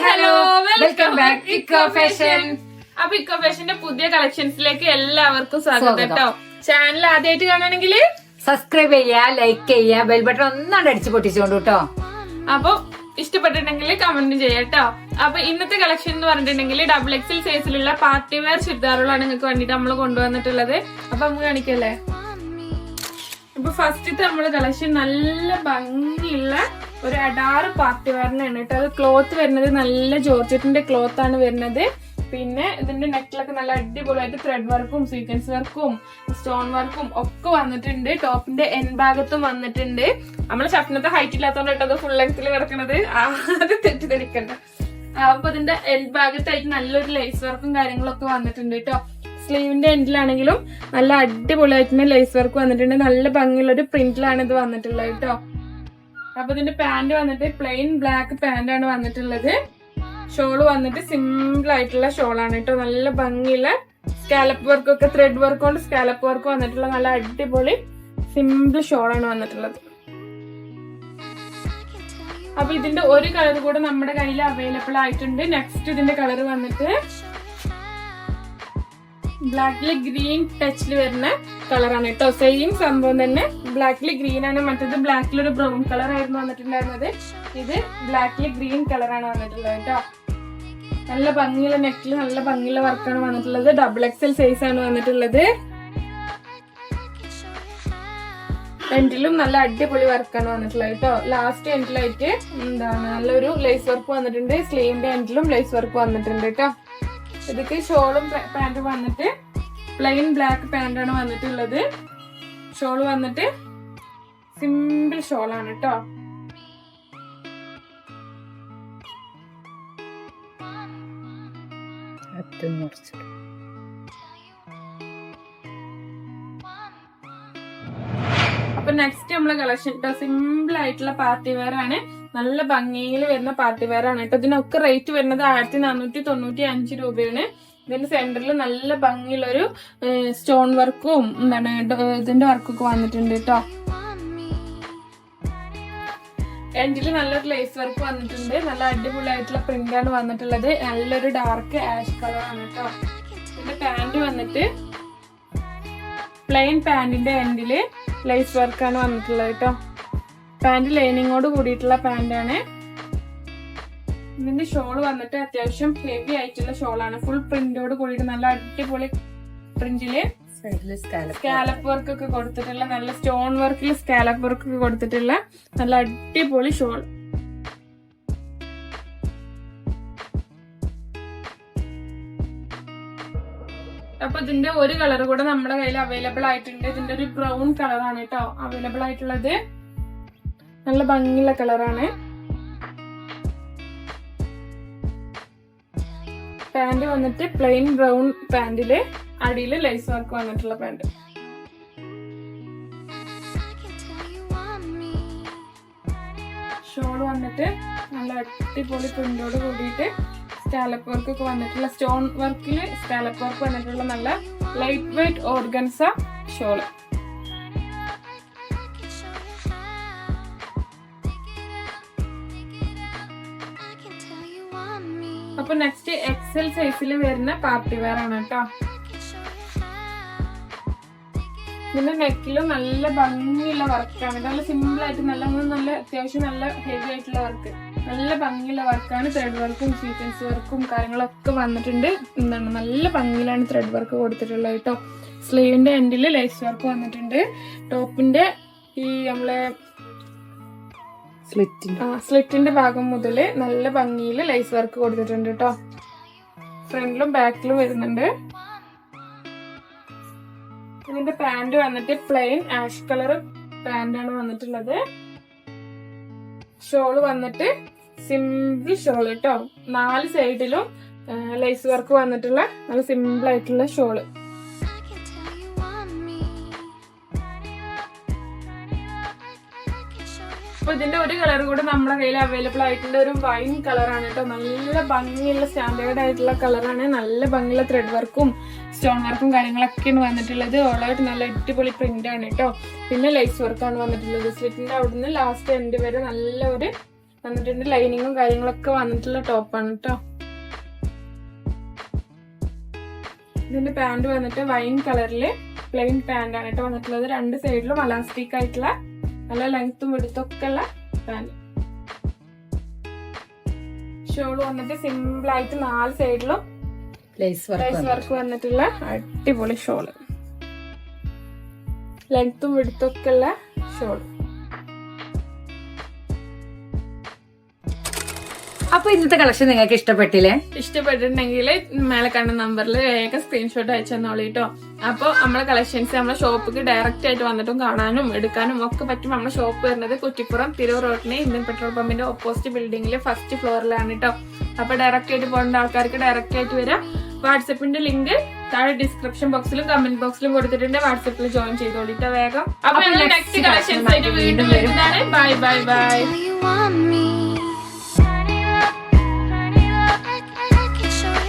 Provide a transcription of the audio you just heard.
Hello welcome back eco fashion. അപ്പൊ eco ഫാഷന്റെ പുതിയ കളക്ഷൻസിലേക്ക് എല്ലാവർക്കും സ്വാഗതം കേട്ടോ. ചാനൽ ആദ്യമായിട്ട് കാണുകയാണെങ്കിൽ സബ്സ്ക്രൈബ് ചെയ്യാ, ലൈക്ക് ചെയ്യാ, ബെൽ ബട്ടൺ ഒന്നാണ്ട് അടിച്ചു പൊട്ടിച്ചോണ്ട് കേട്ടോ. അപ്പൊ ഇഷ്ടപ്പെട്ടിട്ടുണ്ടെങ്കിൽ കമന്റ് ചെയ്യാട്ടോ. അപ്പൊ ഇന്നത്തെ കളക്ഷൻ എന്ന് പറഞ്ഞിട്ടുണ്ടെങ്കിൽ XXL സൈസിലുള്ള പാർട്ടി വെയർ ചുരിദാറുകളാണ് നിങ്ങൾക്ക് വേണ്ടിട്ട് നമ്മൾ കൊണ്ടുവന്നിട്ടുള്ളത്. അപ്പൊ നമുക്ക് കാണിക്കല്ലേ. അപ്പൊ ഫസ്റ്റത്തെ നമ്മള് കളക്ഷൻ നല്ല ഭംഗിയുള്ള ഒരു അഡാറ് പാർട്ടി വെയറിനാണ് കേട്ടോ. അത് ക്ലോത്ത് വരുന്നത് നല്ല ജോർജറ്റിന്റെ ക്ലോത്ത് ആണ് വരുന്നത്. പിന്നെ ഇതിന്റെ നെക്കിലൊക്കെ നല്ല അടിപൊളിയായിട്ട് ത്രെഡ് വർക്കും സീക്വൻസ് വർക്കും സ്റ്റോൺ വർക്കും ഒക്കെ വന്നിട്ടുണ്ട്. ടോപ്പിന്റെ എൻ ഭാഗത്തും വന്നിട്ടുണ്ട്. നമ്മള് ഷഫ്നത്തെ ഹൈറ്റ് ഇല്ലാത്തതുകൊണ്ട് അത് ഫുൾ ലെങ്ത്തിൽ കിടക്കുന്നത് ആദ്യം തെറ്റിദ്ധരിക്കണ്ട. അപ്പൊ ഇതിന്റെ എൻ ഭാഗത്തായിട്ട് നല്ലൊരു ലേസ് വർക്കും കാര്യങ്ങളൊക്കെ വന്നിട്ടുണ്ട് കേട്ടോ. സ്ലീവിന്റെ എൻഡിലാണെങ്കിലും നല്ല അടിപൊളിയായിട്ട് ലേസ് വർക്ക് വന്നിട്ടുണ്ട്. നല്ല ഭംഗിയുള്ള ഒരു പ്രിന്റിലാണ് ഇത് വന്നിട്ടുള്ളത് കേട്ടോ. അപ്പൊ ഇതിന്റെ പാന്റ് വന്നിട്ട് പ്ലെയിൻ ബ്ലാക്ക് പാന്റ് ആണ് വന്നിട്ടുള്ളത്. ഷോള് വന്നിട്ട് സിമ്പിൾ ആയിട്ടുള്ള ഷോളാണ് കേട്ടോ. നല്ല ഭംഗിയുള്ള സ്കാലപ്പ് വർക്കൊക്കെ ത്രെഡ് വർക്ക് കൊണ്ട് സ്കാലപ്പ് വർക്ക് വന്നിട്ടുള്ള നല്ല അടിപൊളി സിമ്പിൾ ഷോളാണ് വന്നിട്ടുള്ളത്. അപ്പൊ ഇതിന്റെ ഒരു കളർ കൂടെ നമ്മുടെ കയ്യിൽ അവൈലബിൾ ആയിട്ടുണ്ട്. നെക്സ്റ്റ് ഇതിന്റെ കളർ വന്നിട്ട് ബ്ലാക്കില് ഗ്രീൻ ടച്ചിൽ വരുന്ന കളറാണ് കേട്ടോ. സെയിം സംഭവം തന്നെ. ബ്ലാക്കില് ഗ്രീൻ ആണ്. മറ്റേത് ബ്ലാക്കിൽ ഒരു ബ്രൗൺ കളർ ആയിരുന്നു വന്നിട്ടുണ്ടായിരുന്നത്. ഇത് ബ്ലാക്കില് ഗ്രീൻ കളറാണ് വന്നിട്ടുള്ളത് കേട്ടോ. നല്ല ഭംഗിയുള്ള നെക്കില് നല്ല ഭംഗിയുള്ള വർക്കാണ് വന്നിട്ടുള്ളത്. XXL സൈസ് ആണ് വന്നിട്ടുള്ളത്. എൻഡിലും നല്ല അടിപൊളി വർക്കാണ് വന്നിട്ടുള്ളത് കേട്ടോ. ലാസ്റ്റ് എൻഡിലായിട്ട് നല്ലൊരു ലേസ് വർക്ക് വന്നിട്ടുണ്ട്. സ്ലീവിന്റെ എൻഡിലും ലേസ് വർക്ക് വന്നിട്ടുണ്ട് കേട്ടോ. ഇതൊക്കെ ഷോളും പാന്റും വന്നിട്ട് പ്ലെയിൻ ബ്ലാക്ക് പാന്റാണ് വന്നിട്ടുള്ളത്. ഷോള് വന്നിട്ട് സിമ്പിൾ ഷോളാണ് കേട്ടോ. അപ്പൊ നെക്സ്റ്റ് നമ്മളെ കളക്ഷൻ കേട്ടോ സിമ്പിൾ ആയിട്ടുള്ള പാർട്ടി വെയർ ആണ്. നല്ല ഭംഗിയിൽ വരുന്ന പാർട്ടി വെയർ ആണ് കേട്ടോ. ഇതിനൊക്കെ റേറ്റ് വരുന്നത് 1495 രൂപയാണ്. ഇതിന്റെ സെന്ററിൽ നല്ല ഭംഗിയുള്ള ഒരു സ്റ്റോൺ വർക്കും ഇതിന്റെ വർക്കൊക്കെ വന്നിട്ടുണ്ട് കേട്ടോ. എൻഡില് നല്ലൊരു ലേസ് വർക്ക് വന്നിട്ടുണ്ട്. നല്ല അടിപൊളിയായിട്ടുള്ള പ്രിന്റ് ആണ് വന്നിട്ടുള്ളത്. നല്ലൊരു ഡാർക്ക് ആഷ് കളർ ആണ് കേട്ടോ. ഇതിന്റെ പാന്റ് വന്നിട്ട് പ്ലെയിൻ പാന്റിന്റെ എൻഡില് ലേസ് വർക്കാണ് വന്നിട്ടുള്ളത് കേട്ടോ. പാന്റ് ലൈനിങ്ങോട് കൂടിയിട്ടുള്ള പാന്റാണ്. ഇതിന്റെ ഷോള് വന്നിട്ട് അത്യാവശ്യം ഹെവി ആയിട്ടുള്ള ഷോളാണ്. ഫുൾ പ്രിന്റോട് കൂടിയിട്ട് നല്ല അടിപൊളി പ്രിന്റില് സ്കാലപ്പ് വർക്ക് ഒക്കെ കൊടുത്തിട്ടുള്ള നല്ല സ്റ്റോൺ വർക്കിൽ സ്കാലപ്പ് വർക്ക് ഒക്കെ കൊടുത്തിട്ടുള്ള നല്ല അടിപൊളി ഷോൾ. അപ്പൊ ഇതിന്റെ ഒരു കളർ കൂടെ നമ്മുടെ കയ്യിൽ അവൈലബിൾ ആയിട്ടുണ്ട്. ഇതിന്റെ ഒരു ബ്രൗൺ കളറാണ് കേട്ടോ അവൈലബിൾ ആയിട്ടുള്ളത്. നല്ല ഭംഗിയുള്ള കളറാണ്. പാന്റ് വന്നിട്ട് പ്ലെയിൻ ബ്രൗൺ പാന്റില് അടിയില് ലേസ് വർക്ക് വന്നിട്ടുള്ള പാന്റ്. ഷോൾ വന്നിട്ട് നല്ല അടിപൊളി പ്രിന്റോട് കൂടിയിട്ട് സ്കാലപ്പ് വർക്ക് ഒക്കെ വന്നിട്ടുള്ള സ്റ്റോൺ വർക്കില് സ്കാലപ്പ് വർക്ക് വന്നിട്ടുള്ള നല്ല ലൈറ്റ് വെയിറ്റ് ഓർഗൻസ ഷോള്. അപ്പൊ നെക്സ്റ്റ് XL സൈസിൽ വരുന്ന പാർട്ടി വെയർ ആണ് കേട്ടോ. ഇതിന്റെ നെക്കിലും നല്ല ഭംഗിയുള്ള വർക്കാണ്. നല്ല സിമ്പിൾ ആയിട്ട് നല്ല അത്യാവശ്യം നല്ല ഹെവി ആയിട്ടുള്ള വർക്ക്. നല്ല ഭംഗിയുള്ള വർക്കാണ്. ത്രെഡ് വർക്കും സീക്വൻസ് വർക്കും കാര്യങ്ങളൊക്കെ വന്നിട്ടുണ്ട്. നല്ല ഭംഗിയിലാണ് ത്രെഡ് വർക്ക് കൊടുത്തിട്ടുള്ളത് കേട്ടോ. സ്ലീവിന്റെ എൻഡില് ലേസ് വർക്ക് വന്നിട്ടുണ്ട്. ടോപ്പിന്റെ ഈ നമ്മളെ സ്ലിറ്റിന്റെ ഭാഗം മുതല് നല്ല ഭംഗിയിൽ ലേസ് വർക്ക് കൊടുത്തിട്ടുണ്ട് കേട്ടോ. ഫ്രണ്ടിലും ബാക്കിലും വരുന്നുണ്ട്. ഇതിന്റെ പാന്റ് വന്നിട്ട് പ്ലെയിൻ ആഷ് കളർ പാന്റ് ആണ് വന്നിട്ടുള്ളത്. ഷോള് വന്നിട്ട് സിമ്പിൾ ഷോള് കേട്ടോ. 4 സൈഡിലും ലേസ് വർക്ക് വന്നിട്ടുള്ള നല്ല സിമ്പിൾ ആയിട്ടുള്ള ഷോള്. അപ്പൊ ഇതിന്റെ ഒരു കളർ കൂടെ നമ്മുടെ കയ്യിൽ അവൈലബിൾ ആയിട്ടുണ്ട്. ഒരു വൈൻ കളറാണ് കേട്ടോ. നല്ല ഭംഗിയുള്ള സ്റ്റാൻഡേർഡ് ആയിട്ടുള്ള കളറാണ്. നല്ല ഭംഗിയുള്ള ത്രെഡ് വർക്കും സ്റ്റോൺ വർക്കും കാര്യങ്ങളൊക്കെയാണ് വന്നിട്ടുള്ളത്. ഓളായിട്ട് നല്ല അടിപൊളി പ്രിന്റ് ആണ് കേട്ടോ. പിന്നെ ലൈസ് വർക്കാണ് വന്നിട്ടുള്ളത്. സ്ലിറ്റിന്റെ അവിടുന്ന് ലാസ്റ്റ് എൻഡ് വരെ നല്ല ഒരു വന്നിട്ടുണ്ട്. ലൈനിങ്ങും കാര്യങ്ങളൊക്കെ വന്നിട്ടുള്ള ടോപ്പാണ് കേട്ടോ. ഇതിന്റെ പാന്റ് വന്നിട്ട് വൈൻ കളറില് പ്ലെയിൻ പാന്റ് ആണ് കേട്ടോ വന്നിട്ടുള്ളത്. 2 സൈഡിലും അലാസ്റ്റിക് ആയിട്ടുള്ള നല്ല ലെങ്ത്തും വെടുത്തൊക്കെ ഉള്ള പാന്റ്. ഷോള് വന്നിട്ട് സിമ്പിൾ ആയിട്ട് 4 സൈഡിലും ലേസ് വർക്ക് വന്നിട്ടുള്ള അടിപൊളി ഷോള്. ലെങ്ത്തും വെടുത്തൊക്കെ ഉള്ള ഷോള്. അപ്പൊ ഇന്നത്തെ കളക്ഷൻ നിങ്ങൾക്ക് ഇഷ്ടപ്പെട്ടില്ലേ? ഇഷ്ടപ്പെട്ടിട്ടുണ്ടെങ്കിൽ മേലെ കണ്ട നമ്പറിൽ വേഗം സ്ക്രീൻഷോട്ട് അയച്ചു തന്നോളൂ കേട്ടോ. അപ്പോൾ നമ്മളെ കളക്ഷൻസ് നമ്മളെ ഷോപ്പിക്ക് ഡയറക്റ്റ് ആയിട്ട് വന്നിട്ടും കാണാനും എടുക്കാനും ഒക്കെ പറ്റും. നമ്മുടെ ഷോപ്പ് വരുന്നത് കുറ്റിപ്പുറം തിരൂർ റോഡിന് ഇന്ത്യൻ പെട്രോൾ പമ്പിന്റെ ഓപ്പോസിറ്റ് ബിൽഡിംഗിലെ ഫസ്റ്റ് ഫ്ലോറിലാണ് കേട്ടോ. അപ്പൊ ഡയറക്റ്റ് ആയിട്ട് പോകേണ്ട ആൾക്കാർക്ക് ഡയറക്റ്റ് ആയിട്ട് വരാം. വാട്സപ്പിന്റെ ലിങ്ക് താഴെ ഡിസ്ക്രിപ്ഷൻ ബോക്സിലും കമന്റ് ബോക്സിലും കൊടുത്തിട്ടുണ്ട്. വാട്സപ്പിൽ ജോയിൻ ചെയ്തോളിട്ടോ വേഗം. അപ്പൊ നെക്സ്റ്റ് കളക്ഷൻസ് ആയിട്ട് വീണ്ടും വരുന്നതാണ്. Bye bye bye.